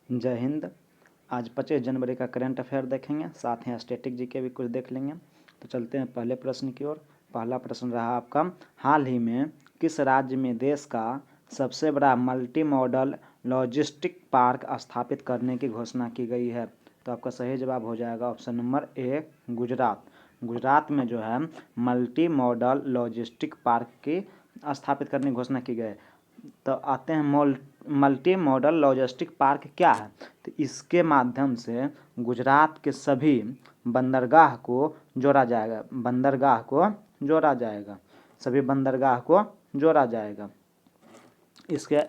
जय हिंद। आज 25 जनवरी का करंट अफेयर देखेंगे, साथ ही स्टैटिक जीके भी कुछ देख लेंगे। तो चलते हैं पहले प्रश्न की ओर। पहला प्रश्न रहा आपका, हाल ही में किस राज्य में देश का सबसे बड़ा मल्टी मॉडल लॉजिस्टिक पार्क स्थापित करने की घोषणा की गई है? तो आपका सही जवाब हो जाएगा ऑप्शन नंबर ए, गुजरात। गुजरात में जो है मल्टी मॉडल लॉजिस्टिक पार्क की स्थापित करने की घोषणा की गई है। तो आते हैं मल्टी मॉडल लॉजिस्टिक पार्क क्या है। तो इसके माध्यम से गुजरात के सभी बंदरगाह को जोड़ा जाएगा, सभी बंदरगाह को जोड़ा जाएगा इसके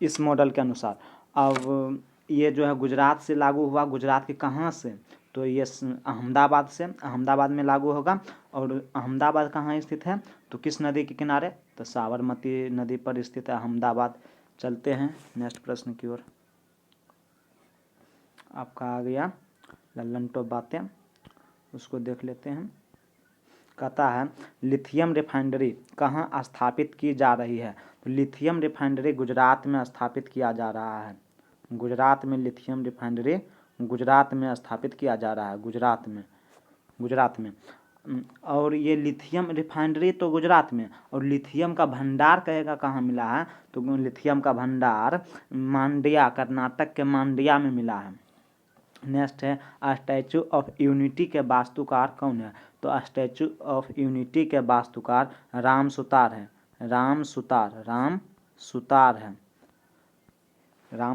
इस मॉडल के अनुसार। अब ये जो है गुजरात से लागू हुआ। गुजरात के कहाँ से? तो ये अहमदाबाद से, अहमदाबाद में लागू होगा। और अहमदाबाद कहाँ स्थित है? तो किस नदी के किनारे? तो साबरमती नदी पर स्थित है अहमदाबाद। चलते हैं नेक्स्ट प्रश्न की ओर। आपका आ गया लल्लन टॉप बातें, उसको देख लेते हैं। कहता है लिथियम रिफाइनरी कहाँ स्थापित की जा रही है? तो लिथियम रिफाइनरी गुजरात में स्थापित किया जा रहा है। गुजरात में लिथियम रिफाइनरी गुजरात में स्थापित किया जा रहा है, गुजरात में। और ये लिथियम रिफाइनरी तो गुजरात में, और लिथियम का भंडार कहेगा कहाँ मिला है? तो लिथियम का भंडार मांड्या, कर्नाटक के मांड्या में मिला है। नेक्स्ट है स्टैचू ऑफ यूनिटी के वास्तुकार कौन है? तो स्टैचू ऑफ यूनिटी के वास्तुकार राम सुतार है। राम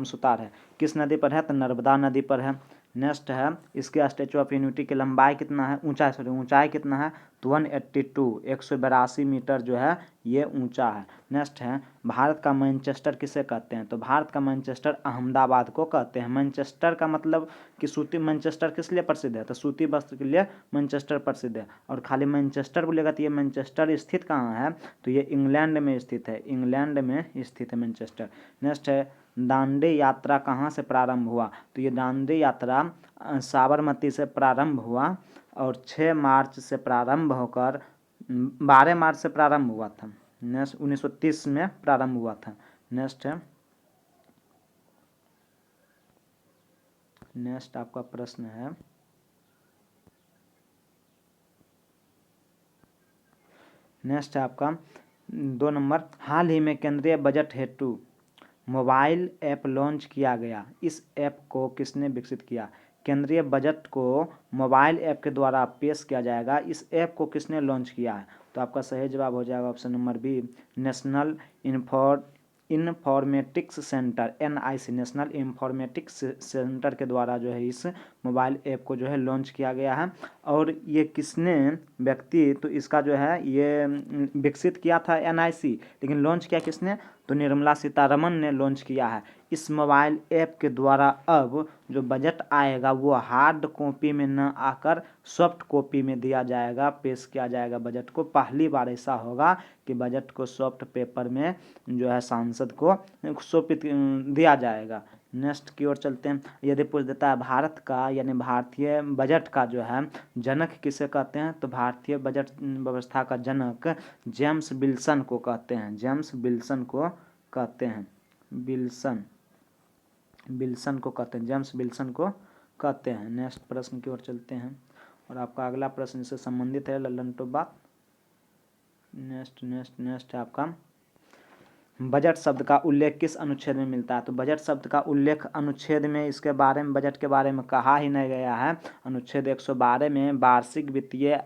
सुतार है। किस नदी पर है? तो नर्मदा नदी पर है। नेक्स्ट है इसके स्टैचू ऑफ यूनिटी की लंबाई कितना है, ऊंचाई कितना है? तो 182 182 मीटर जो है ये ऊंचा है। नेक्स्ट है भारत का मैनचेस्टर किसे कहते हैं? तो भारत का मैनचेस्टर अहमदाबाद को कहते हैं। मैनचेस्टर का मतलब कि सूती, मैनचेस्टर किस लिए प्रसिद्ध है? तो सूती वस्त्र के लिए मैनचेस्टर प्रसिद्ध है। और खाली मैनचेस्टर बोलेगा तो ये मैनचेस्टर स्थित कहाँ है? तो ये इंग्लैंड में स्थित है, मैनचेस्टर। नेक्स्ट है दांडी यात्रा कहाँ से प्रारंभ हुआ? तो ये दांडी यात्रा साबरमती से प्रारंभ हुआ और 6 मार्च से प्रारंभ होकर 12 मार्च से प्रारंभ हुआ था। नेक्स्ट 1930 में प्रारंभ हुआ था। नेक्स्ट आपका प्रश्न है, नेक्स्ट है आपका 2 नंबर, हाल ही में केंद्रीय बजट हेतु मोबाइल ऐप लॉन्च किया गया। इस ऐप को किसने विकसित किया? केंद्रीय बजट को मोबाइल ऐप के द्वारा पेश किया जाएगा। इस ऐप को किसने लॉन्च किया है? तो आपका सही जवाब हो जाएगा option number B, national informatics centre, NIC, national informatics centre के द्वारा जो है इस मोबाइल ऐप को जो है लॉन्च किया गया है। और ये किसने व्यक्ति, तो इसका जो है ये विकसित किया था NIC, लेकिन लॉन्च किया किसने? तो निर्मला सीतारमण ने लॉन्च किया है। इस मोबाइल ऐप के द्वारा अब जो बजट आएगा वो हार्ड कॉपी में न आकर सॉफ्ट कॉपी में दिया जाएगा, पेश किया जाएगा बजट को। पहली बार ऐसा होगा कि बजट को सॉफ्ट पेपर में जो है सांसद को सौंपित दिया जाएगा। नेक्स्ट की ओर चलते हैं। यदि पूछ देता है भारत का यानी भारतीय बजट का जो है जनक किसे कहते हैं? तो भारतीय बजट व्यवस्था का जनक जेम्स विल्सन को कहते हैं। जेम्स विल्सन को कहते हैं, जेम्स विल्सन को कहते हैं। नेक्स्ट प्रश्न की ओर चलते हैं और आपका अगला प्रश्न इससे संबंधित है, लल्लन टॉप बात। नेक्स्ट है आपका, बजट शब्द का उल्लेख किस अनुच्छेद में मिलता है? तो बजट शब्द का उल्लेख अनुच्छेद में इसके बारे में, बजट के बारे में कहा ही नहीं गया है। अनुच्छेद 112 में वार्षिक वित्तीय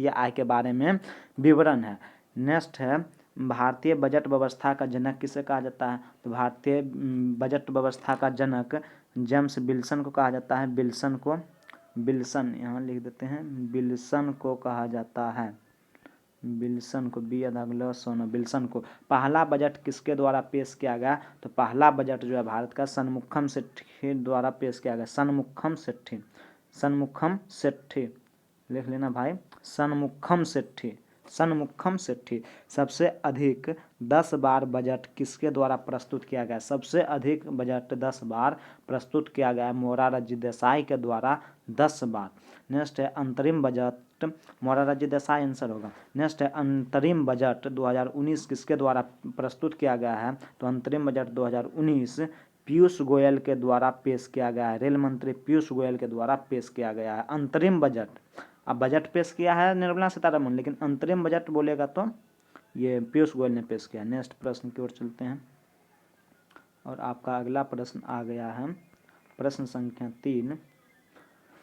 आय के बारे में विवरण है। नेक्स्ट है भारतीय बजट व्यवस्था का जनक किसे कहा जाता है? तो भारतीय बजट व्यवस्था का जनक जेम्स विल्सन को कहा जाता है। विल्सन यहाँ लिख देते हैं, विल्सन को कहा जाता है। विल्सन को विल्सन को। पहला बजट किसके द्वारा पेश किया गया? तो पहला बजट जो है भारत का सनमुखम सेठी द्वारा पेश किया गया। सनमुखम सेठी लिख लेना भाई, सनमुखम सेठी। सबसे अधिक 10 बार बजट किसके द्वारा प्रस्तुत किया गया? सबसे अधिक बजट 10 बार प्रस्तुत किया गया मोरारजी देसाई के द्वारा 10 बार। नेक्स्ट है अंतरिम बजट, मोरारजी देसाई आंसर होगा। नेक्स्ट है अंतरिम बजट 2019 किसके द्वारा प्रस्तुत किया गया है? तो अंतरिम बजट 2019 पीयूष गोयल के द्वारा पेश किया गया है। रेल मंत्री पीयूष गोयल के द्वारा पेश किया गया है अंतरिम बजट। अब बजट पेश किया है निर्मला सीतारमण, लेकिन अंतरिम बजट बोलेगा तो ये पीयूष गोयल ने पेश किया। नेक्स्ट प्रश्न की ओर चलते हैं और आपका अगला प्रश्न आ गया है प्रश्न संख्या 3।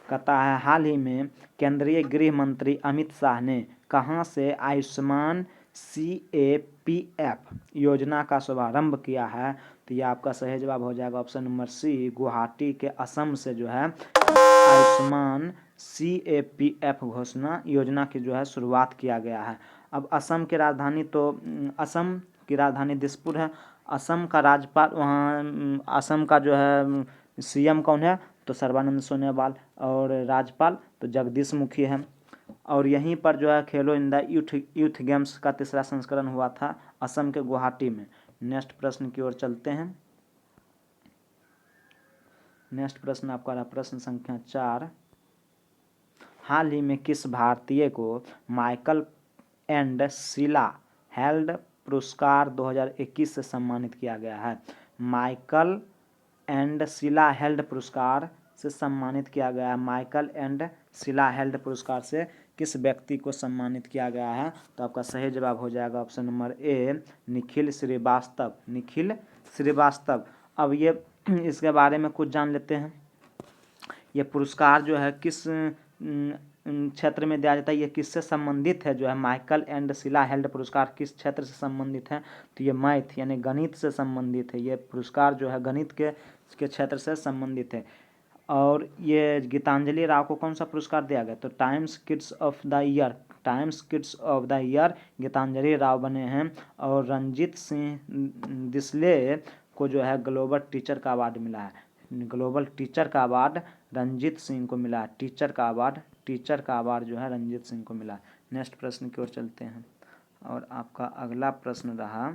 कहता है हाल ही में केंद्रीय गृह मंत्री अमित शाह ने कहां से आयुष्मान CAPF योजना का शुभारंभ किया है? तो ये आपका सही जवाब हो जाएगा ऑप्शन नंबर सी, गुवाहाटी के असम से जो है आयुष्मान CAPF घोषणा योजना की जो है शुरुआत किया गया है। अब असम की राजधानी तो असम की राजधानी दिसपुर है। असम का राज्यपाल वहाँ असम का जो है CM कौन है? तो सर्बानंद सोनोवाल। और राज्यपाल तो जगदीश मुखी है। और यहीं पर जो है खेलो इंडिया यूथ गेम्स का तीसरा संस्करण हुआ था असम के गुवाहाटी में। नेक्स्ट प्रश्न की ओर चलते हैं। नेक्स्ट प्रश्न आपका रहा प्रश्न संख्या 4। हाल ही में किस भारतीय को माइकल एंड शीला हेल्ड पुरस्कार 2021 से सम्मानित किया गया है? माइकल एंड शीला हेल्ड पुरस्कार से सम्मानित किया गया है। माइकल एंड शीला हेल्ड पुरस्कार से किस व्यक्ति को सम्मानित किया गया है? तो आपका सही जवाब हो जाएगा option number A, Nikhil Shrivastava. Nikhil Shrivastava. अब ये इसके बारे में कुछ जान लेते हैं। ये पुरस्कार जो है किस क्षेत्र में दिया जाता है, ये किससे संबंधित है? जो है माइकल एंड शीला हेल्ड पुरस्कार किस क्षेत्र से संबंधित है? तो ये मैथ यानी गणित से संबंधित है। ये पुरस्कार जो है गणित के क्षेत्र से संबंधित है। और ये गीतांजलि राव को कौन सा पुरस्कार दिया गया? तो Times kids of the year, Times kids of the year Gitanjali Rao बने हैं। और रंजीत सिंह डिसले को जो है ग्लोबल टीचर का अवार्ड मिला है। ग्लोबल टीचर का अवार्ड रंजीत सिंह को मिला है। टीचर का अवार्ड जो है रंजीत सिंह को मिला है। नेक्स्ट प्रश्न की ओर चलते हैं और आपका अगला प्रश्न रहा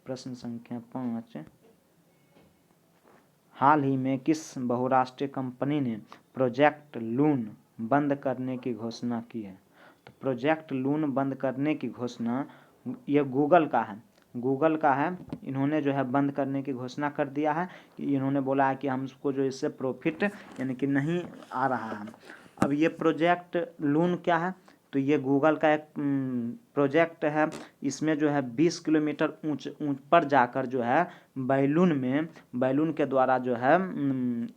प्रश्न संख्या 5। हाल ही में किस बहुराष्ट्रीय कंपनी ने प्रोजेक्ट लून बंद करने की घोषणा की है? तो प्रोजेक्ट लून बंद करने की घोषणा ये गूगल का है। इन्होंने जो है बंद करने की घोषणा कर दिया है। इन्होंने बोला है कि हमको जो इससे प्रॉफिट यानी कि नहीं आ रहा है। अब ये प्रोजेक्ट लून क्या है? तो ये गूगल का एक प्रोजेक्ट है। इसमें जो है 20 किलोमीटर ऊंच पर जाकर जो है बैलून के द्वारा जो है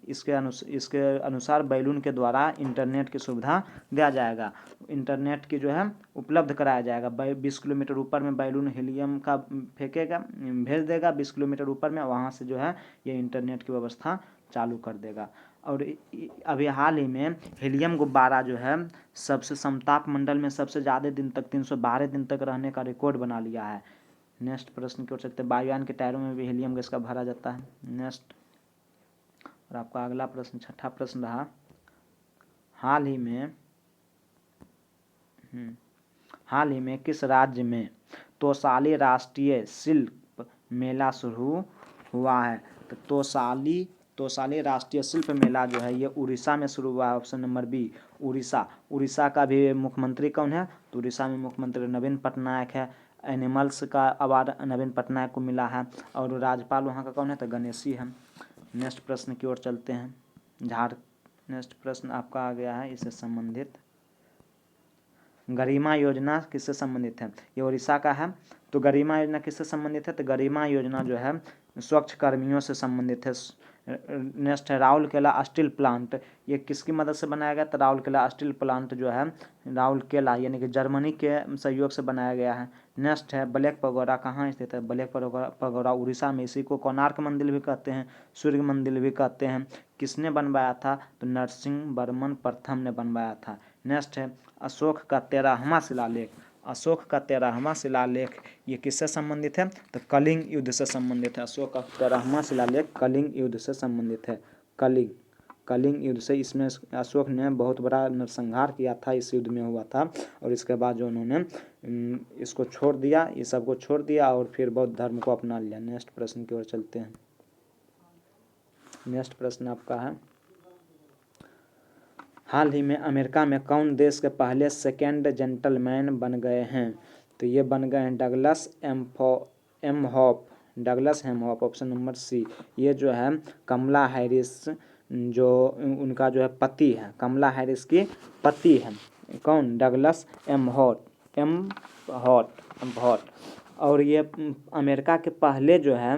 इसके अनुसार बैलून के द्वारा इंटरनेट की सुविधा दिया जाएगा। इंटरनेट की जो है उपलब्ध कराया जाएगा। 20 किलोमीटर ऊपर में बैलून हीलियम का फेंकेगा, भेज देगा 20 किलोमीटर ऊपर में, वहाँ से जो है ये इंटरनेट की व्यवस्था चालू कर देगा। और अभी हाल ही में हीलियम गुब्बारा जो है सबसे समताप मंडल में सबसे ज़्यादा दिन तक 312 दिन तक रहने का रिकॉर्ड बना लिया है। नेक्स्ट प्रश्न की ओर चलते हैं। वायुयान के टायरों में भी हीलियम गैस का भरा जाता है। नेक्स्ट और आपका अगला प्रश्न 6ठा प्रश्न रहा। हाल ही में किस राज्य में तोसाली राष्ट्रीय शिल्प मेला शुरू हुआ है? तो तोसाली राष्ट्रीय शिल्प मेला जो है ये उड़ीसा में शुरू हुआ है। ऑप्शन नंबर बी, उड़ीसा का भी मुख्यमंत्री कौन है? तो उड़ीसा में मुख्यमंत्री नवीन पटनायक है। एनिमल्स का अवार्ड नवीन पटनायक को मिला है। और राज्यपाल वहाँ का कौन है? तो गणेशी है। नेक्स्ट प्रश्न की ओर चलते हैं। नेक्स्ट प्रश्न आपका आ गया है इससे संबंधित। गरिमा योजना किससे संबंधित है? ये उड़ीसा का है। तो गरिमा योजना किससे संबंधित है? तो गरिमा योजना जो है स्वच्छ कर्मियों से संबंधित है। नेक्स्ट है राउरकेला स्टील प्लांट। ये किसकी मदद से बनाया गया? तो राउरकेला स्टील प्लांट जो है राउरकेला यानी कि जर्मनी के सहयोग से बनाया गया है। नेक्स्ट है ब्लैक पगोड़ा कहाँ स्थित है? ब्लैक पगोड़ा उड़ीसा में। इसी को कोणार्क मंदिर भी कहते हैं, सूर्य मंदिर भी कहते हैं। किसने बनवाया था? तो नरसिंह वर्मन प्रथम ने बनवाया था। नेक्स्ट है अशोक का 13वां शिलालेख। अशोक का 13वां शिलालेख ये किससे संबंधित है? तो कलिंग युद्ध से संबंधित है। अशोक का 13वां शिलालेख कलिंग युद्ध से संबंधित है। कलिंग युद्ध से इसमें अशोक ने बहुत बड़ा नरसंहार किया था, इस युद्ध में हुआ था। और इसके बाद जो उन्होंने इसको छोड़ दिया, ये सबको छोड़ दिया और फिर बौद्ध धर्म को अपना लिया। नेक्स्ट प्रश्न की ओर चलते हैं। नेक्स्ट प्रश्न आपका है हाल ही में अमेरिका में कौन देश के पहले सेकंड जेंटलमैन बन गए हैं? तो ये बन गए हैं Douglas Emhoff, Douglas Emhoff, option number C. ये जो है कमला हैरिस, जो उनका जो है पति है, कमला हैरिस की पति है, कौन, डगलस एमहॉट। और ये अमेरिका के पहले जो है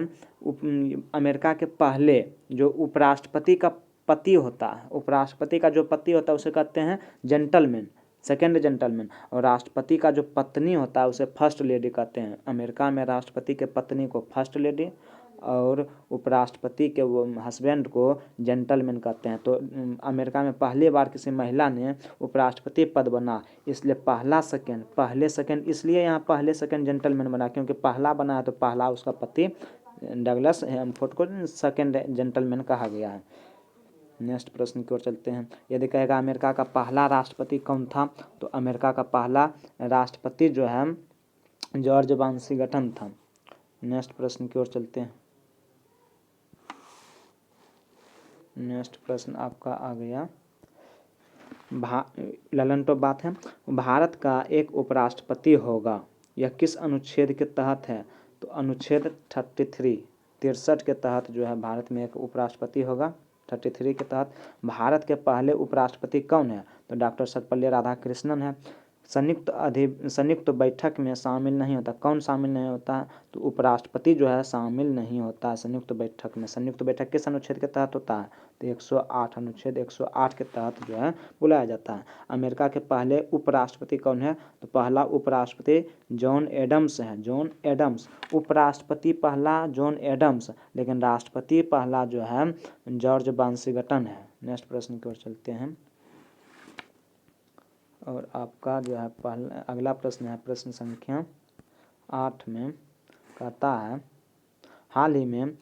अमेरिका के पहले जो उपराष्ट्रपति का पति होता है, उपराष्ट्रपति का जो पति होता है उसे कहते हैं जेंटलमैन, सेकेंड जेंटलमैन। और राष्ट्रपति का जो पत्नी होता है उसे फर्स्ट लेडी कहते हैं। अमेरिका में राष्ट्रपति के पत्नी को फर्स्ट लेडी और उपराष्ट्रपति के वो हस्बैंड को जेंटलमैन कहते हैं। तो अमेरिका में पहली बार किसी महिला ने उपराष्ट्रपति पद बना, इसलिए पहले सेकंड इसलिए यहाँ पहले सेकंड जेंटलमैन बना, क्योंकि पहला बना है तो पहला उसका पति डगलस एमहॉट को सेकंड जेंटलमैन कहा गया है। नेक्स्ट प्रश्न की ओर चलते हैं। यदि कहेगा अमेरिका का पहला राष्ट्रपति कौन था, तो अमेरिका का पहला राष्ट्रपति जो है जॉर्ज वाशिंगटन था। नेक्स्ट प्रश्न की ओर चलते हैं। नेक्स्ट प्रश्न आपका आ गया, ललन टॉप बात है, भारत का एक उपराष्ट्रपति होगा, यह किस अनुच्छेद के तहत है, तो अनुच्छेद 63 के तहत जो है भारत में एक उपराष्ट्रपति होगा। 33 के तहत। भारत के पहले उपराष्ट्रपति कौन है, तो डॉक्टर सर्वपल्ली राधाकृष्णन है। संयुक्त बैठक में शामिल नहीं होता, कौन शामिल नहीं होता है, तो उपराष्ट्रपति जो है शामिल नहीं होता है संयुक्त बैठक में। संयुक्त बैठक किस अनुच्छेद के तहत होता है, तो 108 अनुच्छेद 108 के तहत जो है बुलाया जाता है। अमेरिका के पहले उपराष्ट्रपति कौन है, तो पहला उपराष्ट्रपति जॉन एडम्स है, जॉन एडम्स। उपराष्ट्रपति पहला जॉन एडम्स, लेकिन राष्ट्रपति पहला जो है जॉर्ज वाशिंगटन है। नेक्स्ट प्रश्न की ओर चलते हैं। और आपका जो है अगला प्रश्न है प्रश्न संख्या 8 में, कहता है हाल ही में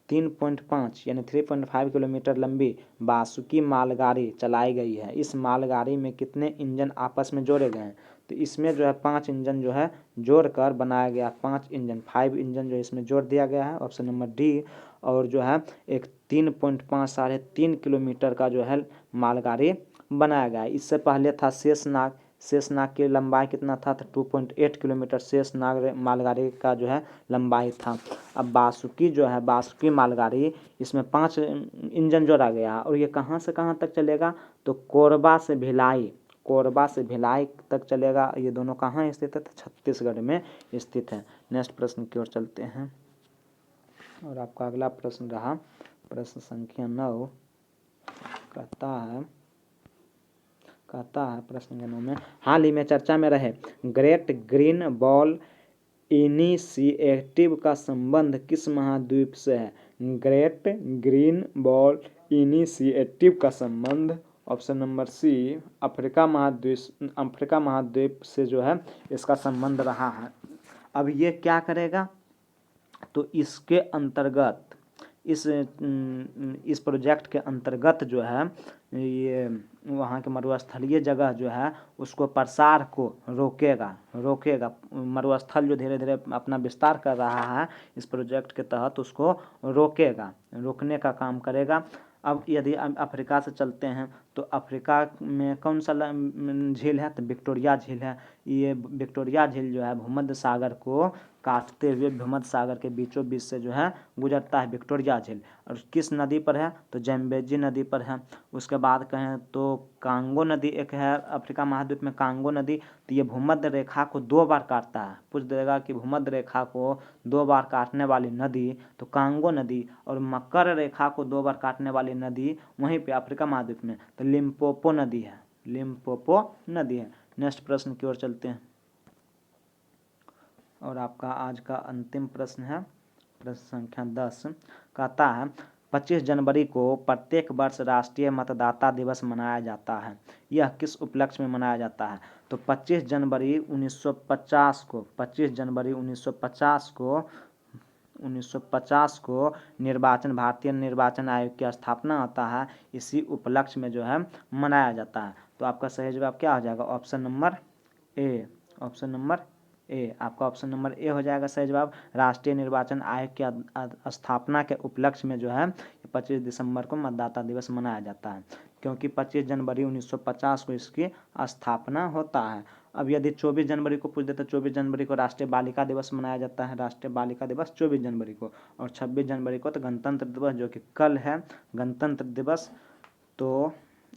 3.5 यानी 3.5 किलोमीटर लंबी बासुकी मालगाड़ी चलाई गई है। इस मालगाड़ी में कितने इंजन आपस में जोड़े गए हैं, तो इसमें जो है 5 इंजन जो है जोड़कर बनाया गया, 5 इंजन 5 इंजन जो इसमें जोड़ दिया गया है, ऑप्शन नंबर डी। और जो है एक 3.5 3.5 किलोमीटर का जो है मालगाड़ी बनाया गया है। इससे पहले था शेषनाग की लंबाई कितना था, तो 2.8 किलोमीटर शेषनाग मालगाड़ी का जो है लंबाई था। अब बासुकी जो है बासुकी मालगाड़ी, इसमें 5 इंजन जोड़ा गया और ये कहाँ से कहाँ तक चलेगा, तो कोरबा से भिलाई तक चलेगा। ये दोनों कहाँ स्थित है, तो छत्तीसगढ़ में स्थित है। नेक्स्ट प्रश्न की ओर चलते हैं। और आपका अगला प्रश्न रहा प्रश्न संख्या 9, कहता है प्रश्न के 9 में, हाल ही में चर्चा में रहे ग्रेट ग्रीन वॉल इनिशिएटिव का संबंध किस महाद्वीप से है। ग्रेट ग्रीन वॉल इनिशिएटिव का संबंध, ऑप्शन नंबर सी, अफ्रीका महाद्वीप से जो है इसका संबंध रहा है। अब ये क्या करेगा, तो इसके अंतर्गत इस प्रोजेक्ट के अंतर्गत जो है ये वहाँ के मरुस्थलीय जगह जो है उसको प्रसार को रोकेगा। मरुस्थल जो धीरे धीरे अपना विस्तार कर रहा है, इस प्रोजेक्ट के तहत उसको रोकने का काम करेगा। अब यदि अफ्रीका से चलते हैं, तो अफ्रीका में कौन सा झील है, तो विक्टोरिया झील है। ये विक्टोरिया झील जो है भूमध्य सागर को काटते हुए भूमध्य सागर के बीचों बीच से जो है गुजरता है विक्टोरिया झील। और किस नदी पर है, तो जैम्बेजी नदी पर है। उसके बाद कहें तो कांगो नदी एक है अफ्रीका महाद्वीप में, कांगो नदी। तो ये भूमध्य रेखा को 2 बार काटता है। पूछ देगा कि भूमध्य रेखा को 2 बार काटने वाली नदी, तो कांगो नदी। और मकर रेखा को 2 बार काटने वाली नदी वहीं पे अफ्रीका महाद्वीप में, तो लिम्पोपो नदी है। नेक्स्ट प्रश्न की ओर चलते हैं। और आपका आज का अंतिम प्रश्न है प्रश्न संख्या 10, कहता है 25 जनवरी को प्रत्येक वर्ष राष्ट्रीय मतदाता दिवस मनाया जाता है, यह किस उपलक्ष्य में मनाया जाता है, तो 25 जनवरी 1950 को भारतीय निर्वाचन आयोग की स्थापना होता है, इसी उपलक्ष्य में जो है मनाया जाता है। तो आपका सही जवाब क्या हो जाएगा, ऑप्शन नंबर ए। आपका ऑप्शन नंबर ए हो जाएगा सही जवाब। राष्ट्रीय निर्वाचन आयोग की स्थापना के उपलक्ष्य में जो है 25 दिसंबर को मतदाता दिवस मनाया जाता है। क्योंकि 25 जनवरी 1950 को इसकी स्थापना होता है। अब यदि 24 जनवरी को पूछ दे तो 24 जनवरी को राष्ट्रीय बालिका दिवस मनाया जाता है, राष्ट्रीय बालिका दिवस 24 जनवरी को। और 26 जनवरी को तो गणतंत्र दिवस, जो कि कल है गणतंत्र दिवस। तो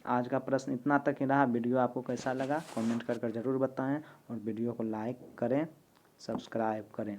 आज का प्रश्न इतना तक ही रहा। वीडियो आपको कैसा लगा कमेंट कर ज़रूर बताएं और वीडियो को लाइक करें, सब्सक्राइब करें।